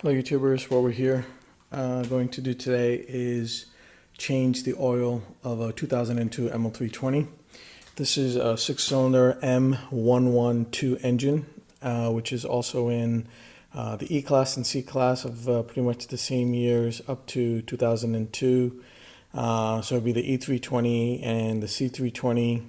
Hello YouTubers, what we're here going to do today is change the oil of a 2002 ML320. This is a 6-cylinder M112 engine, which is also in the E-Class and C-Class of pretty much the same years up to 2002. So it'd be the E320 and the C320,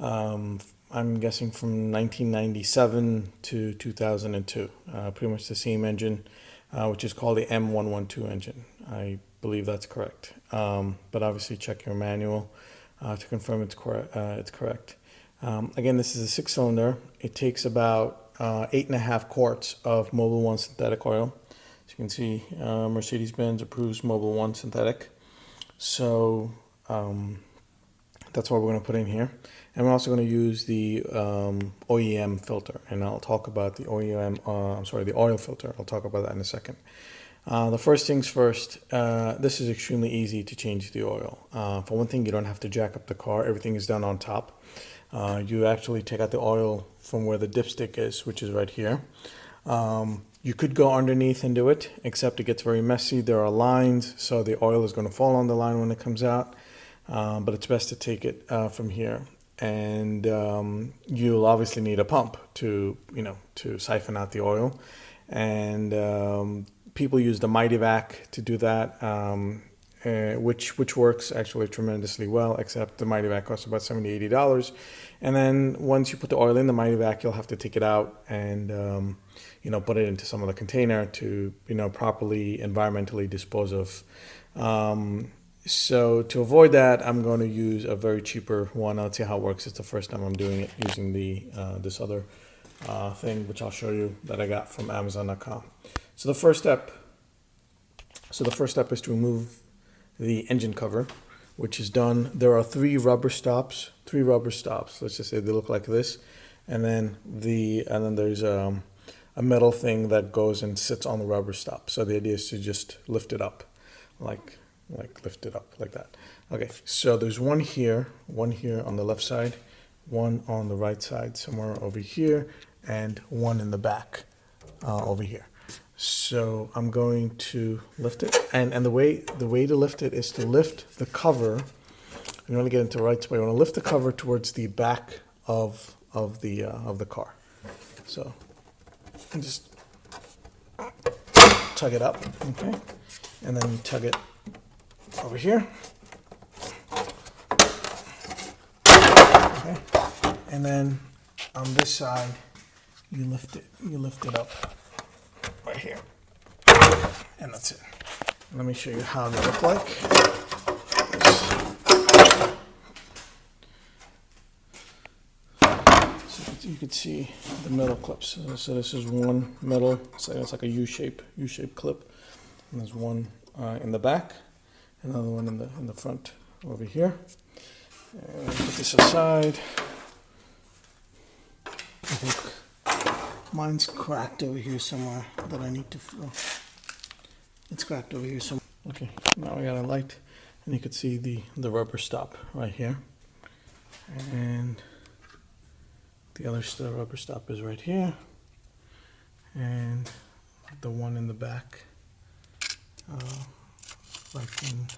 I'm guessing from 1997 to 2002, pretty much the same engine. Which is called the M112 engine. I believe that's correct. But obviously check your manual to confirm it's correct. Again, this is a 6-cylinder. It takes about 8.5 quarts of Mobil 1 synthetic oil. As you can see, Mercedes Benz approves Mobil 1 synthetic. So that's what we're going to put in here. And we're also going to use the OEM filter, and I'll talk about the OEM, the oil filter. I'll talk about that in a second. The first things first, this is extremely easy to change the oil. For one thing, you don't have to jack up the car. Everything is done on top. You actually take out the oil from where the dipstick is, which is right here. You could go underneath and do it, except it gets very messy. There are lines, so the oil is going to fall on the line when it comes out. But it's best to take it from here. And you'll obviously need a pump to siphon out the oil, and people use the Mighty Vac to do that, which works actually tremendously well, except the Mighty Vac costs about $70–$80, and then once you put the oil in the Mighty Vac, you'll have to take it out and put it into some other container to properly environmentally dispose of. So to avoid that, I'm going to use a very cheaper one. I'll see how it works. It's the first time I'm doing it using the this other thing, which I'll show you, that I got from Amazon.com. So the first step is to remove the engine cover, which is done. There are three rubber stops. Let's just say they look like this, and then there's a metal thing that goes and sits on the rubber stop. So the idea is to just lift it up, like lift it up like that. Okay, so there's one here on the left side, one on the right side somewhere over here, and one in the back over here. So I'm going to lift it, and the way to lift it is to lift the cover. You want to get into the right spot. You want to lift the cover towards the back of the car. So and just tug it up, okay, and then you tug it over here, okay, and then on this side you lift it up right here, and that's it. Let me show you how they look like. So you can see the metal clips. So this is one metal, so it's like a U-shaped clip, and there's one in the back. Another one in the front over here. And put this aside. I think mine's cracked over here somewhere that I need to fill. It's cracked over here somewhere. Okay, now I got a light, and you can see the rubber stop right here. And the other rubber stop is right here. And the one in the back. I can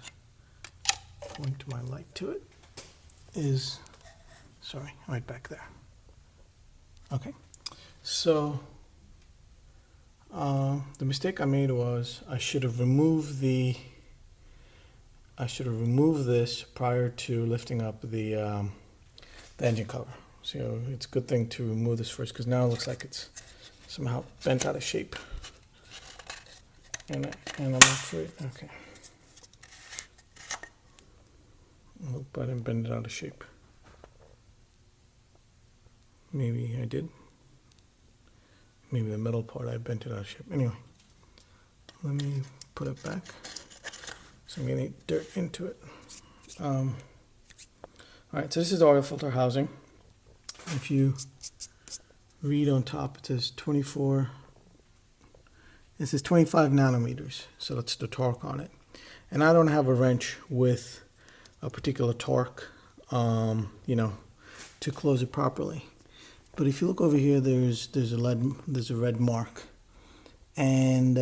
point my light to it, is right back there. Okay, so the mistake I made was I should have removed this prior to lifting up the engine cover. So it's a good thing to remove this first, because now it looks like it's somehow bent out of shape, and I'm afraid. Okay. I hope I didn't bend it out of shape. Maybe I did. Maybe the middle part I bent it out of shape. Anyway, let me put it back. So I'm getting dirt into it. Alright, so this is the oil filter housing. If you read on top, it says 25 nanometers. So that's the torque on it. And I don't have a wrench with a particular torque, to close it properly. But if you look over here, there's a red mark, And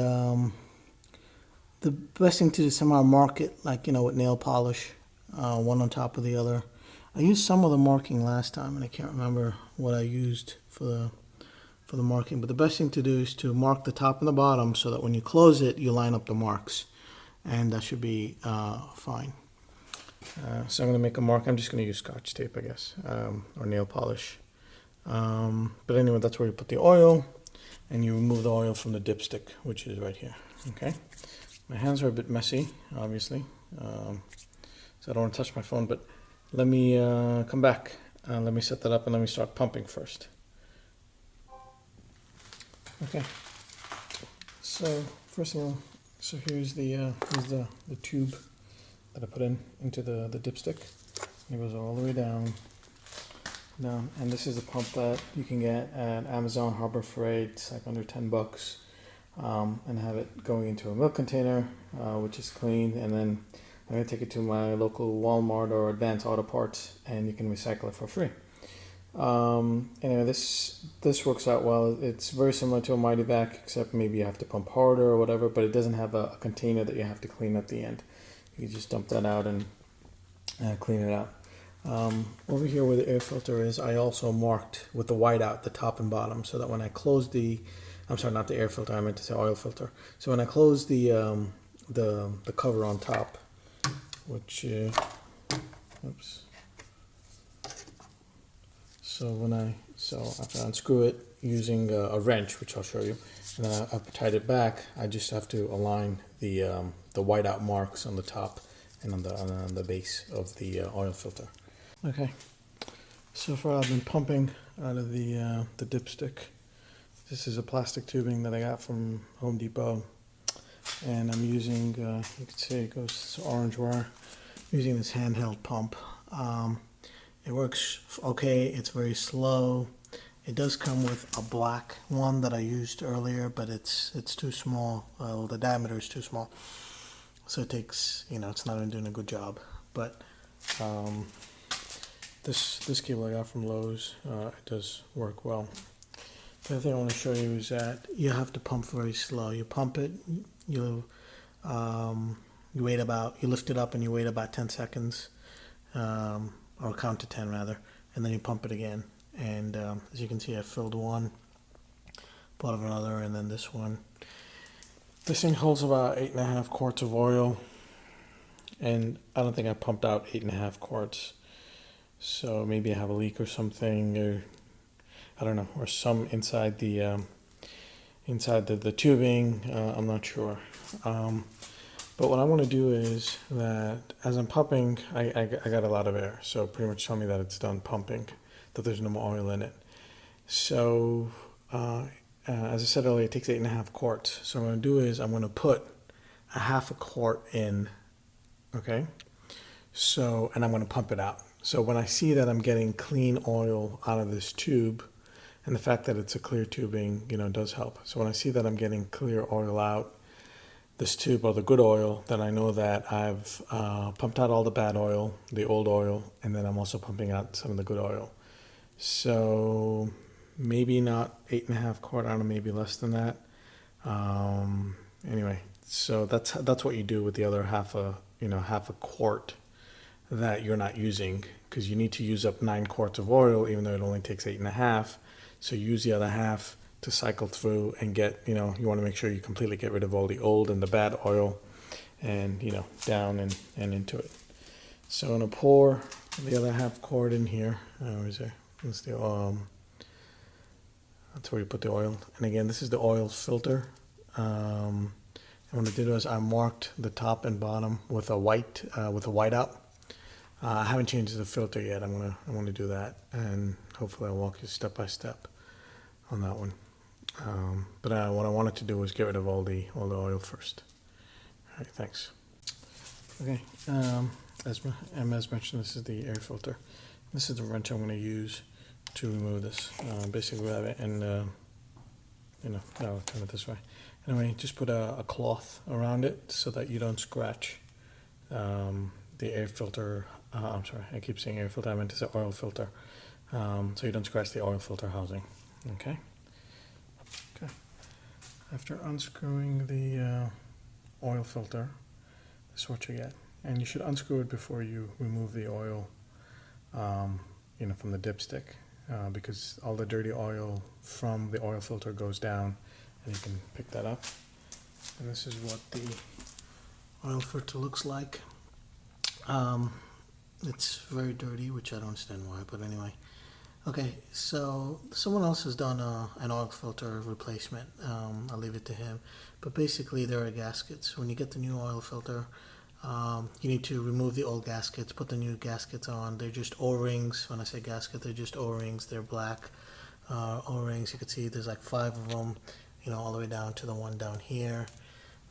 the best thing to do is somehow mark it, like, with nail polish, one on top of the other. I used some of the marking last time, and I can't remember what I used for the marking. But the best thing to do is to mark the top and the bottom so that when you close it, you line up the marks. And that should be fine. So I'm going to make a mark. I'm just going to use Scotch tape, I guess, or nail polish. But anyway, that's where you put the oil, and you remove the oil from the dipstick, which is right here. Okay. My hands are a bit messy, obviously, so I don't want to touch my phone. But let me come back. Let me set that up, and let me start pumping first. Okay. So first of all, here's the tube that I put into the dipstick. It goes all the way down, and this is a pump that you can get at Amazon, Harbor Freight. It's like under $10, and have it going into a milk container, which is clean, and then I'm gonna take it to my local Walmart or Advanced Auto Parts, and you can recycle it for free. Anyway, this works out well. It's very similar to a Mighty Vac, except maybe you have to pump harder or whatever, but it doesn't have a container that you have to clean at the end. You just dump that out and clean it out. Over here where the air filter is, I also marked with the whiteout the top and bottom, so that when I close I'm sorry, not the air filter, I meant to say oil filter. So when I close the cover on top, which, oops. So after I unscrew it using a wrench, which I'll show you, and then I've tied it back, I just have to align the whiteout marks on the top and on the base of the oil filter. Okay, so far I've been pumping out of the dipstick. This is a plastic tubing that I got from Home Depot, and I'm using, you can see it goes to orange wire, using this handheld pump. It works okay. It's very slow. It does come with a black one that I used earlier, but it's too small. The diameter is too small, so it takes, it's not even doing a good job. But this cable I got from Lowe's, it does work well. The other thing I want to show you is that you have to pump very slow. You pump it, you lift it up and you wait about 10 seconds. Or count to 10 rather, and then you pump it again. And as you can see, I filled one, part of another, and then this one. This thing holds about 8.5 quarts of oil, and I don't think I pumped out 8.5 quarts. So maybe I have a leak or something, or I don't know, or some inside the tubing. I'm not sure. But what I want to do is that as I'm pumping, I got a lot of air. So pretty much tell me that it's done pumping, that there's no more oil in it. So as I said earlier, it takes 8.5 quarts. So what I'm going to do is I'm going to put a half a quart in, okay? So, and I'm going to pump it out. So when I see that I'm getting clean oil out of this tube, and the fact that it's a clear tubing, does help. So when I see that I'm getting clear oil out this tube, or the good oil, then I know that I've pumped out all the bad oil, the old oil, and then I'm also pumping out some of the good oil. So maybe not 8.5 quart, I don't know, maybe less than that. Anyway, so that's what you do with the other half a quart that you're not using, because you need to use up 9 quarts of oil, even though it only takes 8.5. So use the other half to cycle through and get, you want to make sure you completely get rid of all the old and the bad oil, and down and into it. So I'm gonna pour the other half quart in here. Where is there? That's where you put the oil. And again, this is the oil filter. And what I did was I marked the top and bottom with a whiteout. I haven't changed the filter yet. I'm gonna do that, and hopefully I'll walk you step by step on that one. But what I wanted to do was get rid of all the oil first. All right, thanks. Okay, as mentioned, this is the air filter. This is the wrench I'm going to use to remove this. Basically grab it and, I'll turn it this way. Anyway, just put a cloth around it so that you don't scratch the air filter. I'm sorry, I keep saying air filter, I meant to say oil filter. So you don't scratch the oil filter housing. Okay. After unscrewing the oil filter, this is what you get. And you should unscrew it before you remove the oil, from the dipstick, because all the dirty oil from the oil filter goes down, and you can pick that up. And this is what the oil filter looks like. It's very dirty, which I don't understand why, but anyway. Okay, so someone else has done an oil filter replacement. I'll leave it to him. But basically, there are gaskets. When you get the new oil filter, you need to remove the old gaskets, put the new gaskets on. They're just O-rings. When I say gasket, they're just O-rings. They're black O-rings. You can see there's like 5 of them, all the way down to the one down here.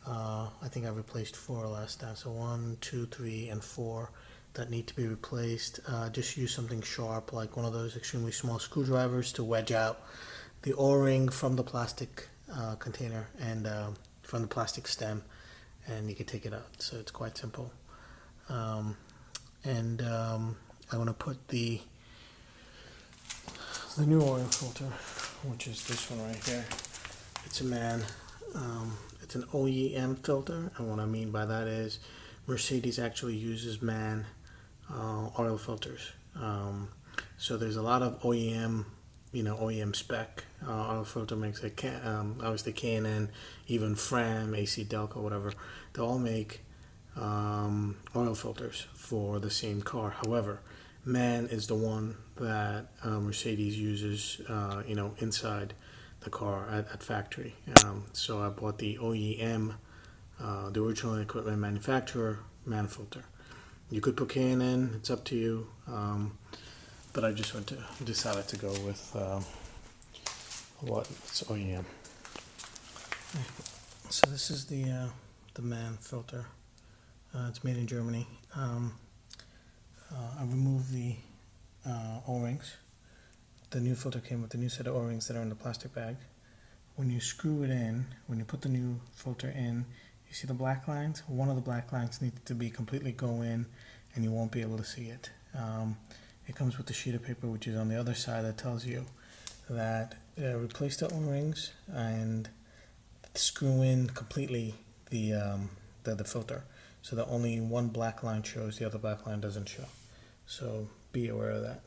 I think I replaced 4 last time. So 1, 2, 3, and 4 that need to be replaced. Just use something sharp, like one of those extremely small screwdrivers, to wedge out the O-ring from the plastic container and from the plastic stem, and you can take it out. So it's quite simple. I want to put the new oil filter, which is this one right here. It's a MANN. It's an OEM filter, and what I mean by that is Mercedes actually uses MANN oil filters. So there's a lot of OEM, OEM spec oil filter makes like obviously K&N, even Fram, AC Delco, whatever. They all make oil filters for the same car. However, MANN is the one that Mercedes uses, inside the car at factory. So I bought the OEM, the original equipment manufacturer MANN filter. You could put K&N, it's up to you, but I just decided to go with it's OEM. So this is the MANN filter. It's made in Germany. I removed the O-rings. The new filter came with a new set of O-rings that are in the plastic bag. When you screw it in, when you put the new filter in, you see the black lines? One of the black lines needs to be completely go in, and you won't be able to see it. It comes with a sheet of paper, which is on the other side, that tells you that replace the O-rings and screw in completely the filter, so that only one black line shows, the other black line doesn't show. So be aware of that.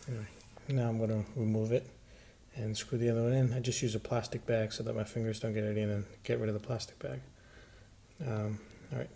Anyway, now I'm going to remove it and screw the other one in. I just use a plastic bag so that my fingers don't get it in, and get rid of the plastic bag. All right.